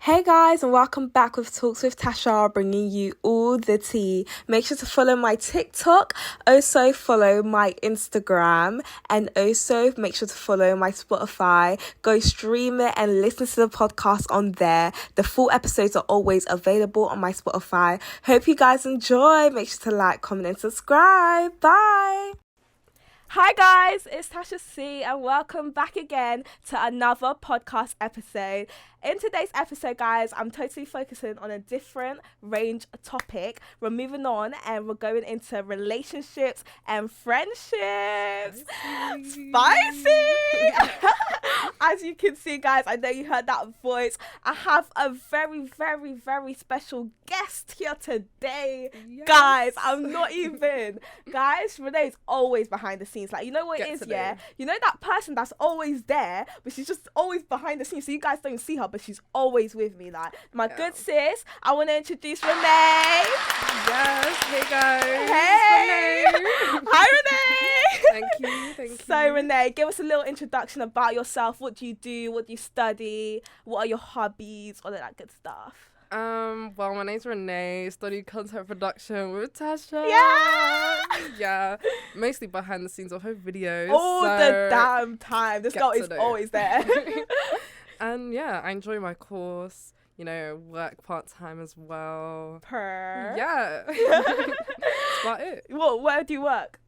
Hey guys, and welcome back with Talks with Tasha, bringing you all the tea. Make sure to follow my TikTok, also follow my Instagram, and also make sure to follow my Spotify. Go stream it and listen to the podcast on there. The full episodes are always available on my Spotify. Hope you guys enjoy. Make sure to like, comment, and subscribe. Bye. Hi guys, it's Tasha C, and welcome back again to another podcast episode. In today's episode, guys, I'm totally focusing on a different range topic. We're moving on and we're going into relationships and friendships. Spicy! As you can see, guys, I know you heard that voice. I have a very, very, very special guest here today. Yes. Guys, I'm not even. Guys, Renee's always behind the scenes. Like, you know what it is, yeah? You know that person that's always there, but she's just always behind the scenes, so you guys don't see her, but she's always with me. Like, my good sis, I want to introduce Renee. Yes, hey guys. Hey. Renee. Hi, Renee. Thank you. So, Renee, give us a little introduction about yourself. What do you do? What do you study? What are your hobbies? All of that good stuff. Well, my name's Renee, study content production with Tasha. Yeah, mostly behind the scenes of her videos. All the damn time. This girl is always there. And yeah, I enjoy my course, you know, work part-time as well. Yeah. That's about it. Where do you work?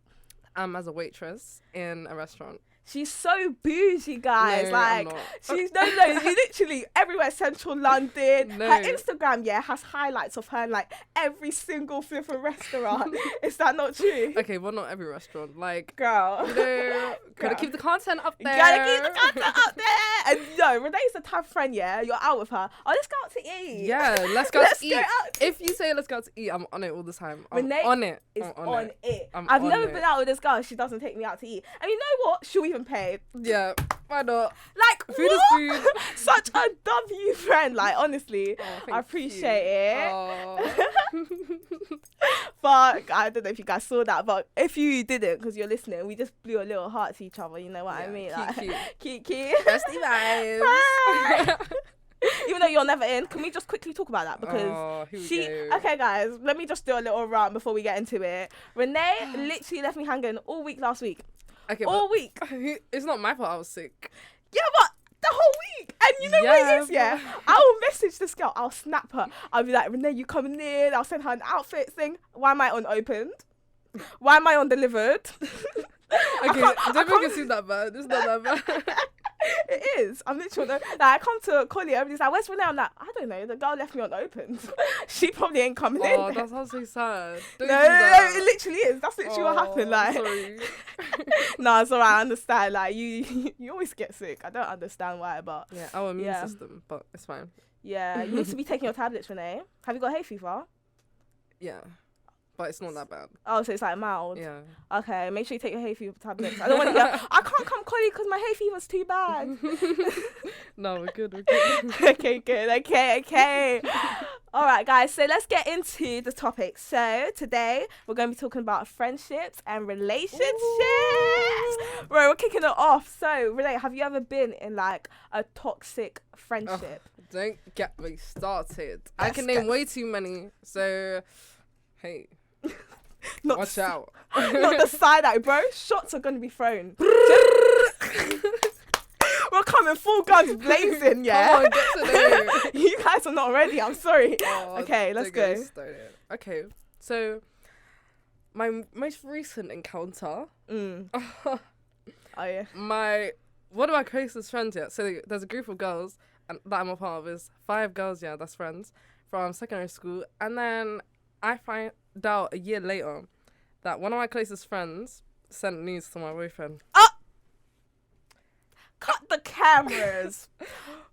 As a waitress in a restaurant. She's so bougie, guys. No, like, I'm not. she's no, you literally everywhere, central London. No. Her Instagram, has highlights of her in like every single flipping restaurant. Is that not true? Okay, well, not every restaurant. Like, girl, you know, gotta keep the content up there. Gotta keep the content up there. And Renee's the type of friend, you're out with her. Oh, let's go out to eat. Yeah, let's go to eat. Out if you say let's go out to eat, I'm on it all the time. Renee on it. is on it. I've never been out with this girl. She doesn't take me out to eat. And you know what? She'll even pay. Yeah, why not? Like, food what? is food. Such a W friend. Like, honestly, I appreciate it. But I don't know if you guys saw that, but if you didn't, because you're listening, we just blew a little heart to each other. You know what I mean? Cute. Bestie vibes. Even though you're never in, can we just quickly talk about that? Because okay, guys, let me just do a little rant before we get into it. Renee literally left me hanging all week last week. Okay, all week. It's not my fault I was sick. Yeah, but the whole week. And you know what it is, I'll message this girl. I'll snap her. I'll be like, Renee, you coming in? I'll send her an outfit thing. Why am I unopened? Why am I undelivered? Okay, don't make it seem that bad. It's not that bad. It is. I'm literally like, I come to Collie, everybody's like, where's Renee? I'm like, I don't know. The girl left me unopened. She probably ain't coming in. Oh, that sounds so sad. No, it literally is. That's literally what happened. Like, sorry. No, it's alright. I understand. Like, you always get sick. I don't understand why, but yeah, our immune system, but it's fine. Yeah, you need to be taking your tablets, Renee. Have you got hay fever? Yeah. But it's not that bad. Oh, so it's like mild. Yeah. Okay, make sure you take your hay fever tablets. I don't want to. I can't come call you because my hay fever's too bad. No, we're good. Okay, good. Okay. All right, guys. So let's get into the topic. So today we're going to be talking about friendships and relationships. Right, we're kicking it off. So Renee, have you ever been in like a toxic friendship? Don't get me started. I can name way too many. So, hey. Watch out. Not the side eye, bro. Shots are going to be thrown. We're coming full guns blazing, yeah? Come on, get to there. You guys are not ready. I'm sorry. Okay, let's go. Okay, so my most recent encounter. Oh, yeah. One of my closest friends, so there's a group of girls that I'm a part of. Is 5 girls, that's friends, from secondary school. And then I find out a year later that one of my closest friends sent news to my boyfriend. Cut the cameras.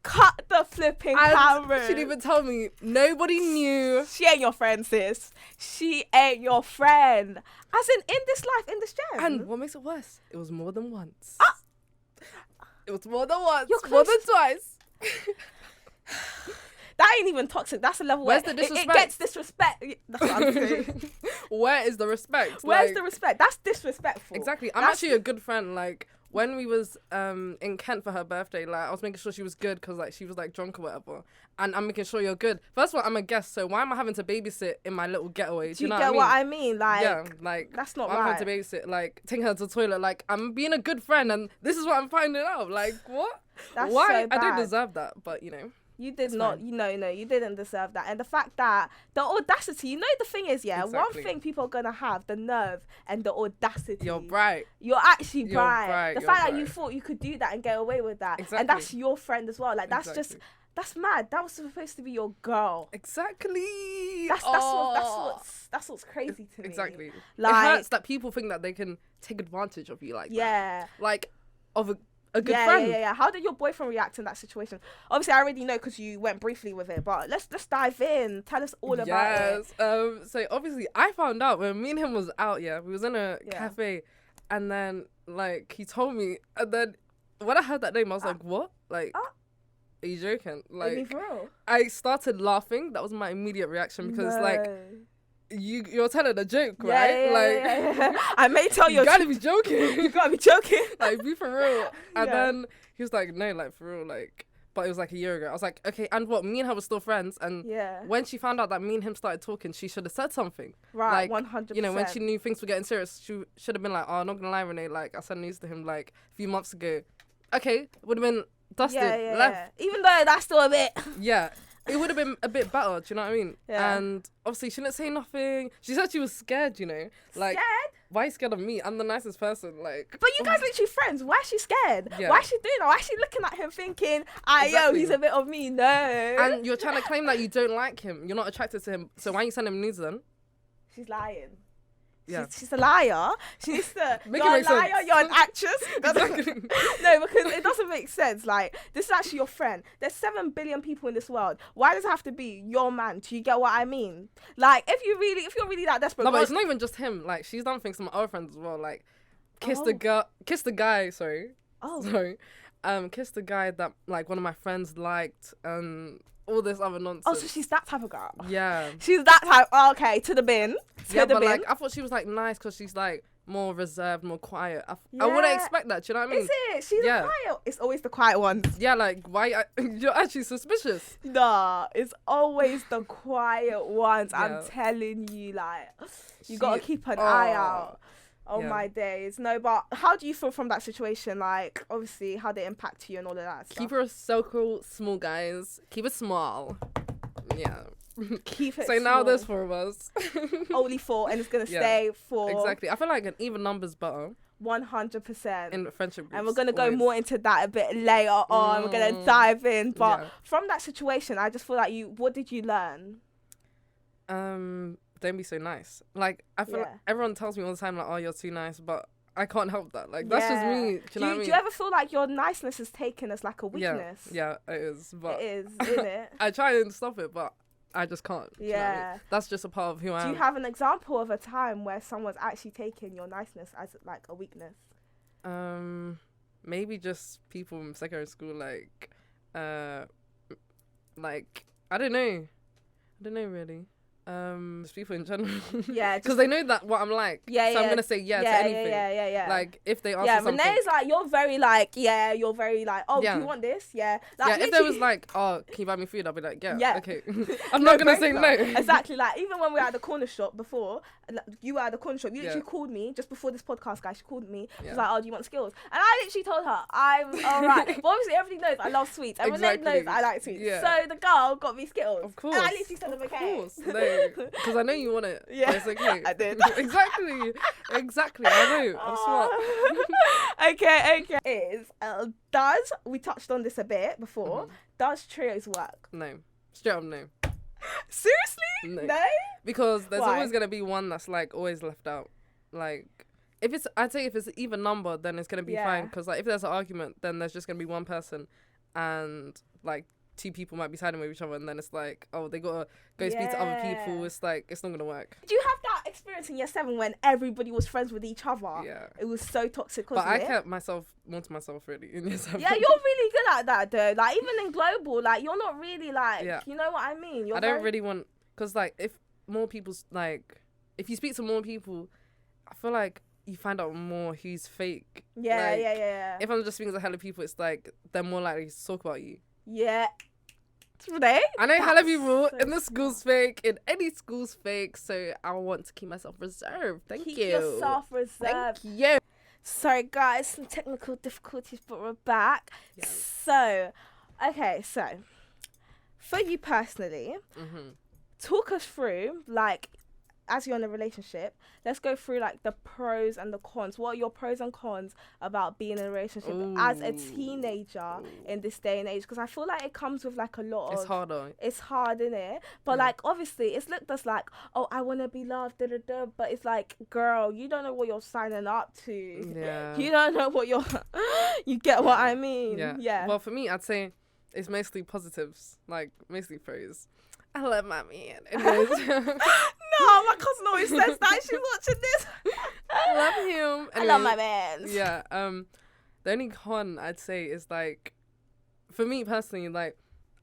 Cut the flipping cameras. She didn't even tell me. Nobody knew. She ain't your friend, sis. She ain't your friend. As in this life, in this gem. And what makes it worse, it was more than once. It was more than once. More than twice. That ain't even toxic. That's a level where the disrespect? It gets disrespect. That's what I'm saying. Where is the respect? Where's the respect? That's disrespectful. Exactly. I'm actually a good friend. Like, when we was in Kent for her birthday, like I was making sure she was good because like she was like drunk or whatever, and I'm making sure you're good. First of all, I'm a guest, so why am I having to babysit in my little getaway? Do you know get what I mean? Like, yeah, like that's not I'm right. having to babysit, like taking her to the toilet, like I'm being a good friend, and this is what I'm finding out. Like what? That's why? so I don't bad. deserve that, but you know. You did not, no, you didn't deserve that. And the fact that the audacity, the thing is, Exactly. one thing people are going to have, the nerve and the audacity. You're bright. You're actually bright. The You're fact bright. that you thought you could do that and get away with that. Exactly. And that's your friend as well. Like, that's Exactly. just, that's mad. That was supposed to be your girl. Exactly. That's what's crazy to me. Exactly. Like, it hurts that people think that they can take advantage of you like that. Like, of a good friend. Yeah. How did your boyfriend react in that situation? Obviously, I already know because you went briefly with it, but let's dive in. Tell us all about it. So obviously, I found out when me and him was out. Yeah, we was in a cafe, and then like he told me, and then when I heard that name, I was like, "What? Like, are you joking?" Like, for real? I started laughing. That was my immediate reaction because like. You're telling a joke, right? Yeah. I may tell you. You gotta be joking. You gotta be joking. Like, be for real. And then he was like, no, like, for real, like, but it was like a year ago. I was like, okay, and what? Me and her were still friends. And when she found out that me and him started talking, she should have said something. Right, like, 100%. You know, when she knew things were getting serious, she should have been like, oh, not gonna lie, Renee, like, I said news to him, like, a few months ago. Okay, would have been dusted, left. Even though that's still a bit. Yeah. It would have been a bit better, do you know what I mean? Yeah. And obviously she didn't say nothing. She said she was scared, you know? Like, scared? Why are you scared of me? I'm the nicest person, like. But you guys literally friends. Why is she scared? Yeah. Why is she doing that? Why is she looking at him thinking, he's a bit of me? No. And you're trying to claim that you don't like him. You're not attracted to him. So why are you sending him news then? She's lying. Yeah. She's a liar. She needs to. Make You're it a make liar. sense. You're an actress. Exactly. No, because it doesn't make sense. Like, this is actually your friend. There's 7 billion people in this world. Why does it have to be your man? Do you get what I mean? Like, if you're really that desperate. No, but it's not even just him. Like, she's done things to my other friends as well. Like, kiss the guy. Sorry. Kiss the guy that like one of my friends liked and all this other nonsense. Oh, so she's that type of girl. Yeah. She's that type. Oh, okay, to the bin. Like I thought she was like nice because she's like more reserved, more quiet. I wouldn't expect that. Do you know what I mean? Is it? She's quiet. It's always the quiet ones. Yeah, like why? You're actually suspicious. Nah, it's always the quiet ones. Yeah. I'm telling you, like you gotta keep an eye out. Oh my days. No, but how do you feel from that situation? Like, obviously, how they impact you and all of that stuff? Keep your circle small, guys. Keep it small. Yeah. Keep it so small. Now there's 4 of us. Only 4, and it's going to stay 4. Exactly. I feel like an even number's better. 100%. In friendship groups. And we're going to go more into that a bit later on. We're going to dive in. But from that situation, I just feel like what did you learn? Don't be so nice. Like, I feel like everyone tells me all the time, like, oh, you're too nice, but I can't help that. Like, that's just me. Do you know what I mean? Do you ever feel like your niceness is taken as like a weakness? Yeah, it is. But it is, isn't it? I try and stop it, but I just can't. Yeah. You know what I mean? That's just a part of who I am. Do you have an example of a time where someone's actually taken your niceness as like a weakness? Maybe just people in secondary school, like I don't know really. Just people in general. Yeah, because they know that what I'm like. Yeah, so I'm gonna say to anything. Yeah. Like if they ask something. Renee's like you're very like do you want this? Yeah. Like, if there was like, oh, can you buy me food? I'll be like, yeah. Okay. I'm no not gonna say no. Exactly. Like even when we were at the corner shop before, you were at the corner shop. You literally called me just before this podcast, guys. She called me. She was like, oh, do you want skills? And I literally told her I'm alright. But obviously everybody knows I love sweets, and Renee knows I like sweets. Yeah. So the girl got me skills. Of course. And I literally said them okay. Of course. No. Because I know you want it. Yeah. It's okay. I did. Exactly. I know. I'm smart. Okay. We touched on this a bit before. Does trios work? No. Straight up no. Seriously? No? Because there's always going to be one that's like always left out. Like, I'd say if it's an even number, then it's going to be fine. Because like if there's an argument, then there's just going to be one person and like 2 people might be siding with each other, and then it's like, oh, they gotta go speak to other people. It's like, it's not gonna work. Did you have that experience in year 7 when everybody was friends with each other? Yeah. It was so toxic, wasn't it? But I kept myself more to myself really in year 7. Yeah, you're really good at that though. Like even in global, like you're not really like, you know what I mean? I don't really want, because like if more people's like, if you speak to more people, I feel like you find out more who's fake. Yeah, Like, yeah. If I'm just speaking to hella people, it's like they're more likely to talk about you. Yeah. Today? I know hella people so in the school's fake, in any school's fake, so I want to keep myself reserved. Thank you. Keep yourself reserved. Thank you. Sorry, guys, some technical difficulties, but we're back. Yeah. So, okay, so for you personally, talk us through, like, as you're in a relationship, let's go through like the pros and the cons. What are your pros and cons about being in a relationship as a teenager in this day and age? Because I feel like it comes with like a lot of... It's harder. It's hard, innit? But like, obviously, it's looked as like, oh, I want to be loved, but it's like, girl, you don't know what you're signing up to. Yeah. You don't know what you're... You get what I mean? Yeah. Well, for me, I'd say it's mostly positives, like mostly pros. I love my man. Anyways. No, my cousin always says that. She's watching this. I love him. I love my man. Yeah. The only con I'd say is like, for me personally, like,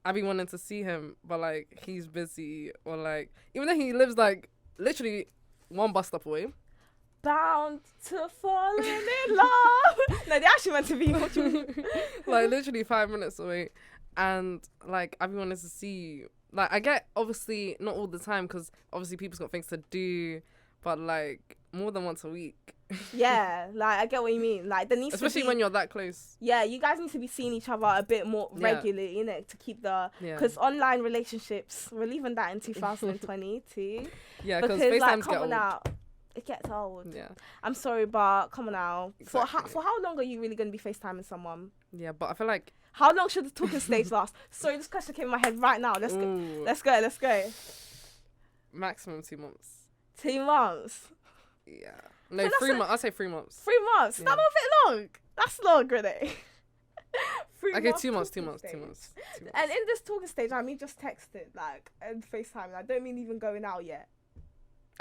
I've been wanting to see him, but like he's busy, or like even though he lives like literally one bus stop away. Bound to fall in love. No, they actually meant to be. Like literally 5 minutes away, and like I've been wanting to see you. Like, I get, obviously, not all the time, because obviously people's got things to do, but, like, more than once a week. Yeah, like, I get what you mean. Like, there needs Especially to be... when you're that close. Yeah, you guys need to be seeing each other a bit more regularly, innit? To keep the... Because online relationships, we're leaving that in 2022. Yeah, because FaceTimes come get on old. out. It gets old. Yeah. I'm sorry, but come on now. Exactly. For how long are you really going to be FaceTiming someone? Yeah, but I feel like... How long should the talking stage last? Sorry, this question came in my head right now. Let's go. Maximum 2 months. 2 months? Yeah. No, 3 months. I'll say 3 months. 3 months? Yeah. That's not a bit long. That's long, really. Okay, 2 months. And in this talking stage, I mean just texting, like, and FaceTime. I don't mean even going out yet.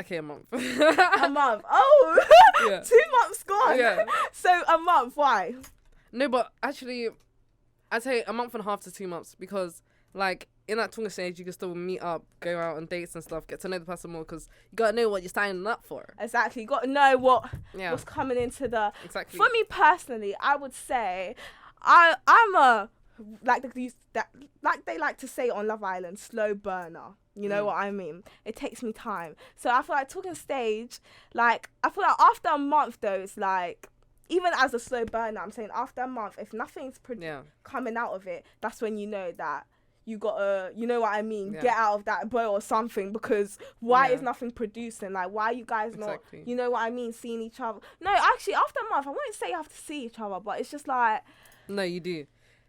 Okay, a month. A month? Oh! Yeah. 2 months gone. Yeah. So a month, why? No, but actually, I'd say a month and a half to 2 months, because, like, in that talking stage, you can still meet up, go out on dates and stuff, get to know the person more, because you got to know what you're signing up for. Exactly. You got to know what's coming into the... Exactly. For me personally, I would say I'm a... Like they like to say on Love Island, slow burner. You know what I mean? It takes me time. So I feel like talking stage, like, I feel like after a month, though, it's like... Even as a slow burner, I'm saying after a month, if nothing's coming out of it, that's when you know that you gotta, you know what I mean, get out of that boat or something, because why is nothing producing? Like, why are you guys not, you know what I mean, seeing each other? No, actually, after a month, I wouldn't say you have to see each other, but it's just like... No, you do.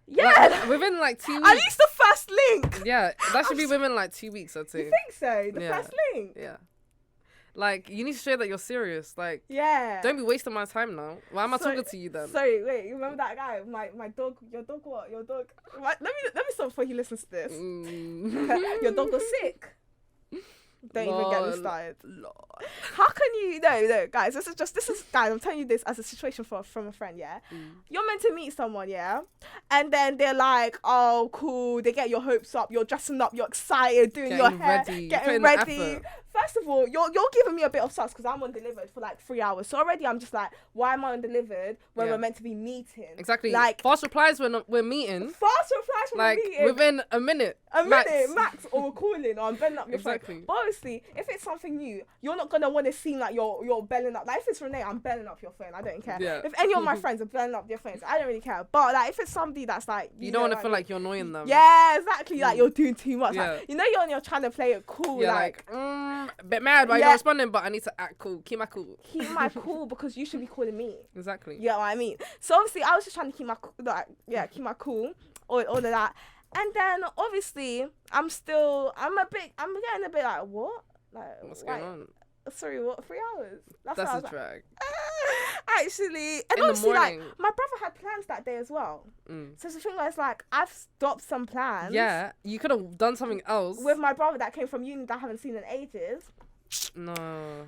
Yeah. Like, within like 2 weeks. At least the first link. Yeah, that should be within like 2 weeks, I'd say. You think so? The first link? Yeah. Like, you need to show that you're serious. Like, don't be wasting my time now. Why am I talking to you then? Sorry, wait. You remember that guy? My dog. Your dog what? Your dog. Let me stop before he listens to this. Your dog was sick. Don't even get me started. Lord. How can you... No, guys. This is guys, I'm telling you this as a situation from a friend, yeah? You're meant to meet someone, yeah? And then they're like, oh, cool. They get your hopes up. You're dressing up. You're excited. Doing your hair. Getting ready. First of all, you're giving me a bit of sus because I'm undelivered for like 3 hours. So already I'm just like, why am I undelivered when we're meant to be meeting? Exactly. Like, fast replies when we're meeting. Fast replies when we're meeting. Within a minute. Max, or we're calling, or I'm belling up your phone. But obviously, if it's something new, you're not gonna want to seem like you're belling up. Like if it's Renee, I'm belling up your phone. I don't care. Yeah. If any of my friends are belling up their phones, I don't really care. But like if it's somebody that's like you don't want to feel like you're annoying them. Yeah, exactly. Like you're doing too much. Yeah. Like, you know you're trying to play it cool. You're like a bit mad, but you're not responding. But I need to act cool. Keep my cool. Keep my cool because you should be calling me. Exactly. You know what I mean? So obviously, I was just trying to keep my keep my cool, all of that. And then obviously, I'm getting a bit like, what? Like, what's going on? Sorry, what? 3 hours? That's a drag. Actually, and obviously, like, my brother had plans that day as well. So it's the thing where it's like, I've stopped some plans. Yeah, you could have done something else. With my brother that came from uni that I haven't seen in ages. No,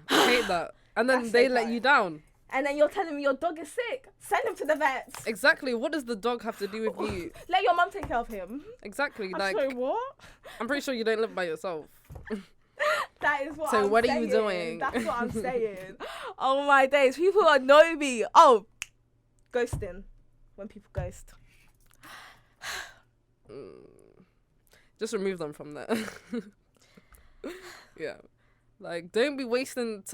I hate that. And then they let you down. And then you're telling me your dog is sick. Send him to the vets. Exactly. What does the dog have to do with you? Let your mum take care of him. Exactly. I'm sorry, what? I'm pretty sure you don't live by yourself. That is what So I'm what are saying. you doing? That's what I'm saying. Oh my days. People annoy me. Oh, ghosting. When people ghost. Just remove them from there. Yeah. Like, don't be wasting,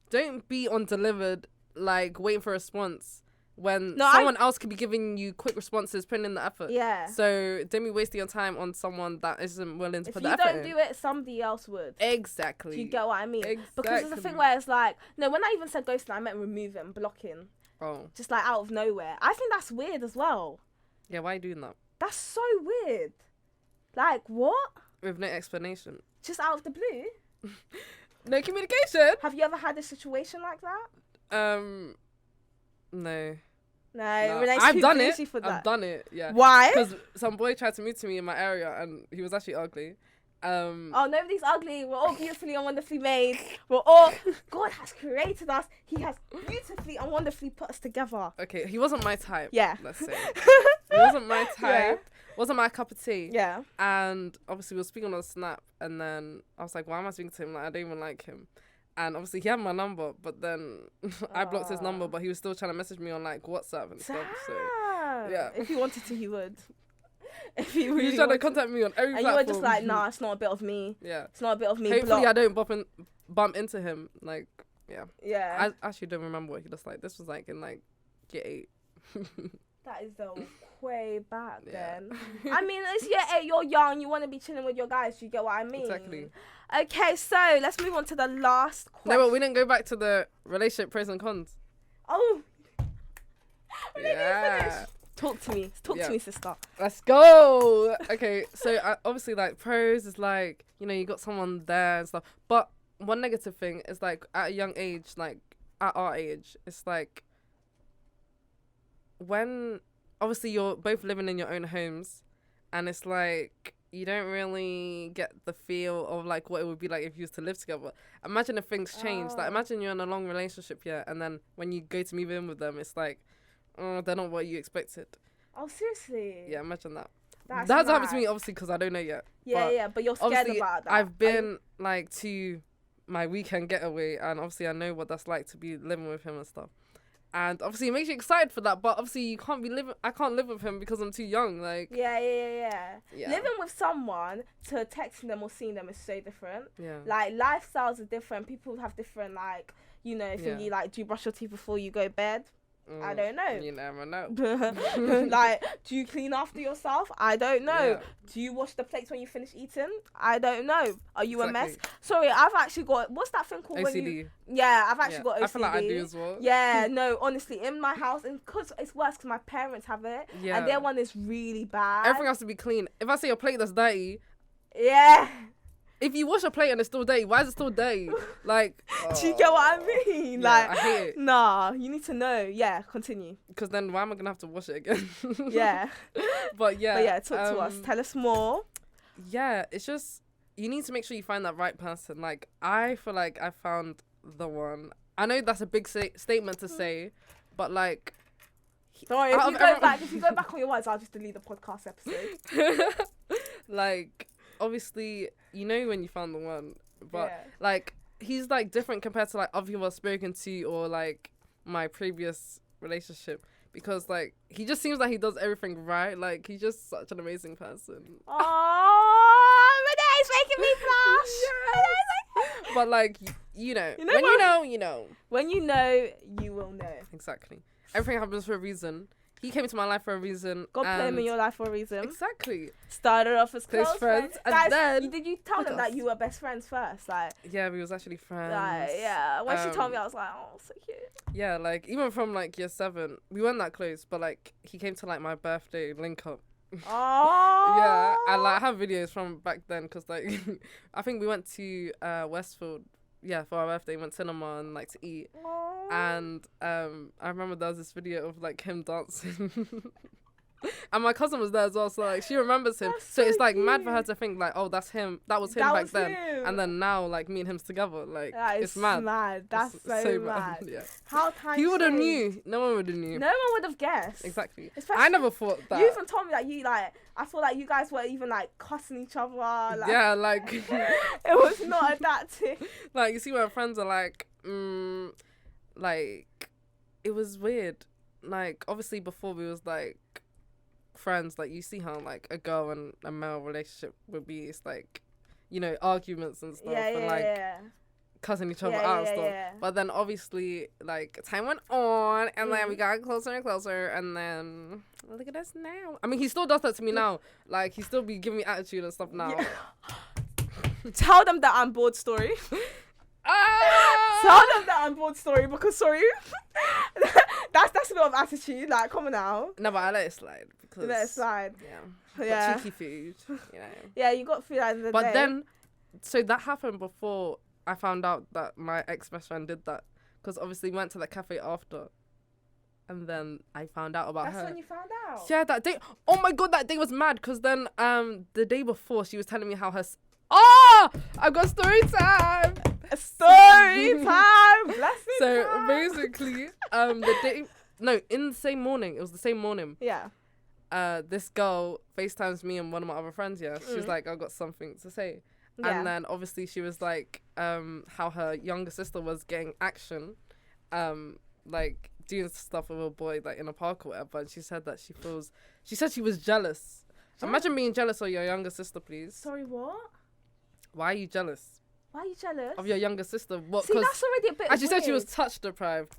don't be undelivered, like, waiting for a response when someone else could be giving you quick responses, putting in the effort. Yeah. So don't be wasting your time on someone that isn't willing to put the effort in. If you don't do it, somebody else would. Exactly. Do you get what I mean? Exactly. Because there's a thing where it's like, no, when I even said ghosting, I meant removing, blocking. Oh. Just like out of nowhere. I think that's weird as well. Yeah, why are you doing that? That's so weird. Like, what? With no explanation. Just out of the blue? No communication? Have you ever had a situation like that? No. No, I've done it. For that. I've done it. Yeah. Why? Because some boy tried to move to me in my area, and he was actually ugly. Oh, nobody's ugly. We're all beautifully and wonderfully made. We're all God has created us. He has beautifully and wonderfully put us together. Okay, he wasn't my type. Yeah. Let's say he wasn't my type. Yeah. Wasn't my cup of tea. Yeah. And obviously we were speaking on Snap, and then I was like, why am I speaking to him? Like, I don't even like him. And obviously he had my number, but then I blocked his number, but he was still trying to message me on like WhatsApp and stuff. So yeah. If he wanted to, he would. If he really he was trying to contact me on every platform. And you were just like, nah, it's not a bit of me. Yeah. It's not a bit of me. Hopefully I don't bump into him. Like, yeah. Yeah. I actually don't remember what he looked like. This was like in like year 8. That is the way back then. I mean, it's year 8, you're young, you want to be chilling with your guys, you get what I mean? Exactly. Okay, so let's move on to the last question. No, but we didn't go back to the relationship pros and cons. Oh. Yeah. Talk to me. Talk to me, sister. Let's go. Okay, so obviously, like, pros is like, you know, you got someone there and stuff. But one negative thing is, like, at a young age, like, at our age, it's like, when, obviously, you're both living in your own homes, and it's like, you don't really get the feel of, like, what it would be like if you used to live together. Imagine if things change. Like, imagine you're in a long relationship, yeah, and then when you go to move in with them, it's like, they're not what you expected. Oh, seriously? Yeah, imagine that. That's happened to me, obviously, because I don't know yet. Yeah, but you're scared about that. I've been, like, to my weekend getaway, and obviously I know what that's like to be living with him and stuff. And obviously it makes you excited for that, but obviously I can't live with him because I'm too young. Like, yeah. Living with someone to texting them or seeing them is so different. Yeah. Like, lifestyles are different. People have different, like, you know, thingy, like, do you brush your teeth before you go to bed? I don't know. You never know. Like, do you clean after yourself? I don't know. Yeah. Do you wash the plates when you finish eating? I don't know. Are you a mess? Sorry, I've actually got, what's that thing called? OCD. I've actually got OCD. I feel like I do as well. Yeah, no, honestly, in my house, and because it's worse because my parents have it, and their one is really bad. Everything has to be clean. If I see a plate that's dirty, if you wash a plate and it's still dirty, why is it still dirty? Like, do you get what I mean? Yeah, like, I hate it. Nah, you need to know. Yeah, continue. Because then why am I gonna have to wash it again? Yeah. But yeah, talk to us. Tell us more. Yeah, it's just, you need to make sure you find that right person. Like, I feel like I found the one. I know that's a big statement to say, but like, sorry, if you go back on your words, I'll just delete the podcast episode. Like, obviously, you know when you found the one, but like, he's like different compared to like other people I've spoken to or like my previous relationship, because like he just seems like he does everything right. Like, he's just such an amazing person. Oh, Renee's making me blush. But like, you know, you know. When you know, you will know. Exactly. Everything happens for a reason. He came into my life for a reason. God put him in your life for a reason. Exactly. Started off as close friends. And guys, then... Did you tell them that you were best friends first? Like, yeah, we was actually friends. Like, yeah. When she told me, I was like, oh, so cute. Yeah, like, even from, like, year 7, we weren't that close, but, like, he came to, like, my birthday link up. Oh. Yeah, and, like, I have videos from back then, because, like, I think we went to Westfield. Yeah, for our birthday, we went cinema and like to eat. Aww. And I remember there was this video of like him dancing. And my cousin was there as well, so like she remembers him. That's So so it's like mad for cute. her to think like, oh, that's him. That was him That back was then. him. And then now like me and him's together. Like That is it's mad. That's It's so mad. Yeah. How time He would have changed. knew. No one would have knew. No one would have guessed. Exactly. Especially I never thought that. You even told me that you like. I feel like you guys were even like cussing each other. Like, Yeah, like it was not adapting. like you see when friends are like, like it was weird. Like obviously before we was like friends, like you see how like a girl and a male relationship would be. It's like, you know, arguments and stuff, and like cussing each other out and stuff. Yeah. But then obviously like time went on, and then we got closer and closer, and then look at us now. I mean, he still does that to me now. Like he still be giving me attitude and stuff now. Yeah. Tell them that I'm bored story. Ah! Tell them that I'm bored story because sorry, that's a bit of attitude. Like, come on now. No, but I let it slide because Let it slide. Yeah. Yeah. Got cheeky food. You know. Yeah, you got food at the end of the But day. then, so that happened before I found out that my ex-best friend did that. Because obviously we went to the cafe after. And then I found out about her. That's when you found out. Yeah, that day. Oh my God, that day was mad. Because then the day before, she was telling me how her... Oh! I've got story time! Story time! Blessed So time. basically, the day... No, in the same morning. It was the same morning. Yeah. This girl FaceTimes me and one of my other friends, yeah. She's like, I've got something to say. Yeah. And then obviously she was like, how her younger sister was getting action, like doing stuff with a boy like in a park or whatever. And she said that she said she was jealous. Imagine being jealous of your younger sister, please. Sorry, what? Why are you jealous Why are you jealous? of your younger sister? What? See, that's already a bit and she said she was weird. touch deprived.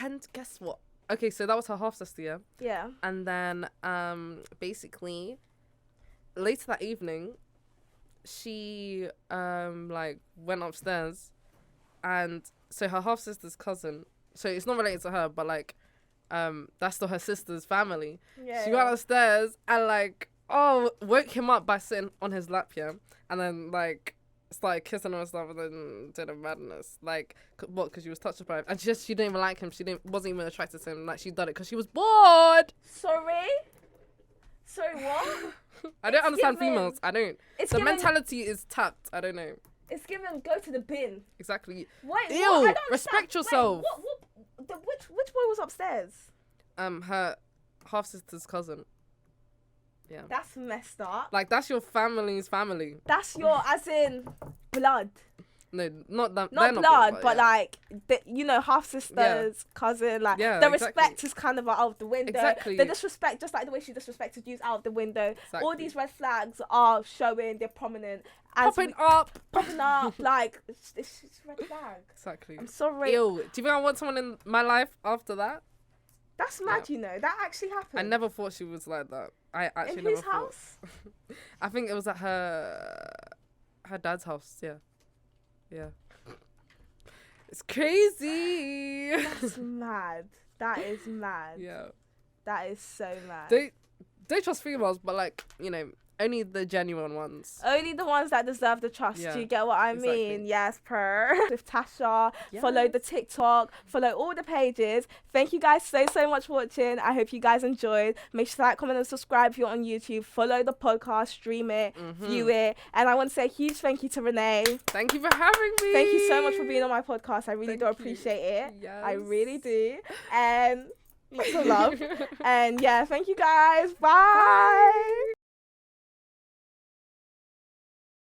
And guess what? Okay, so that was her half sister, yeah. Yeah. And then basically later that evening she like went upstairs, and so her half sister's cousin, so it's not related to her, but like that's still her sister's family. Yeah. She went upstairs and like woke him up by sitting on his lap, yeah, and then like started kissing her and stuff, and then did a madness. Like, what? Because she was touch deprived, and she didn't even like him. Wasn't even attracted to him. Like, she done it because she was bored. Sorry what? I don't understand given. females. I don't. It's The given, mentality is tapped. I don't know. It's given go to the bin. Exactly. Wait, Ew, what? I don't understand. respect yourself. Wait, which boy was upstairs? Her half sister's cousin. Yeah. That's messed up. Like, that's your family's family. That's your as in blood. No, not that. Not blood, but like you know, half sister's cousin. Like Yeah, the exactly. respect is kind of out of the window. Exactly. The disrespect, just like the way she disrespected you, is out of the window. Exactly. All these red flags are showing. They're prominent. As Popping up. popping up. Like it's red flag. Exactly. I'm sorry. Ew. Do you think I want someone in my life after that? That's mad. You know that actually happened. I never thought she was like that. I actually In never whose thought. house? I think it was at her dad's house. Yeah. Yeah. It's crazy. That's mad. That is mad. Yeah. That is so mad. They trust females, but like, you know, only the genuine ones. Only the ones that deserve the trust. Yeah, Do you get what I exactly. mean? Yes, per. With Tasha. Yes. Follow the TikTok. Follow all the pages. Thank you guys so much for watching. I hope you guys enjoyed. Make sure to like, comment, and subscribe if you're on YouTube. Follow the podcast, stream it, view it. And I want to say a huge thank you to Renee. Thank you for having me. Thank you so much for being on my podcast. I really Thank do you. appreciate it. Yes. I really do. And lots of love. And yeah, thank you guys. Bye.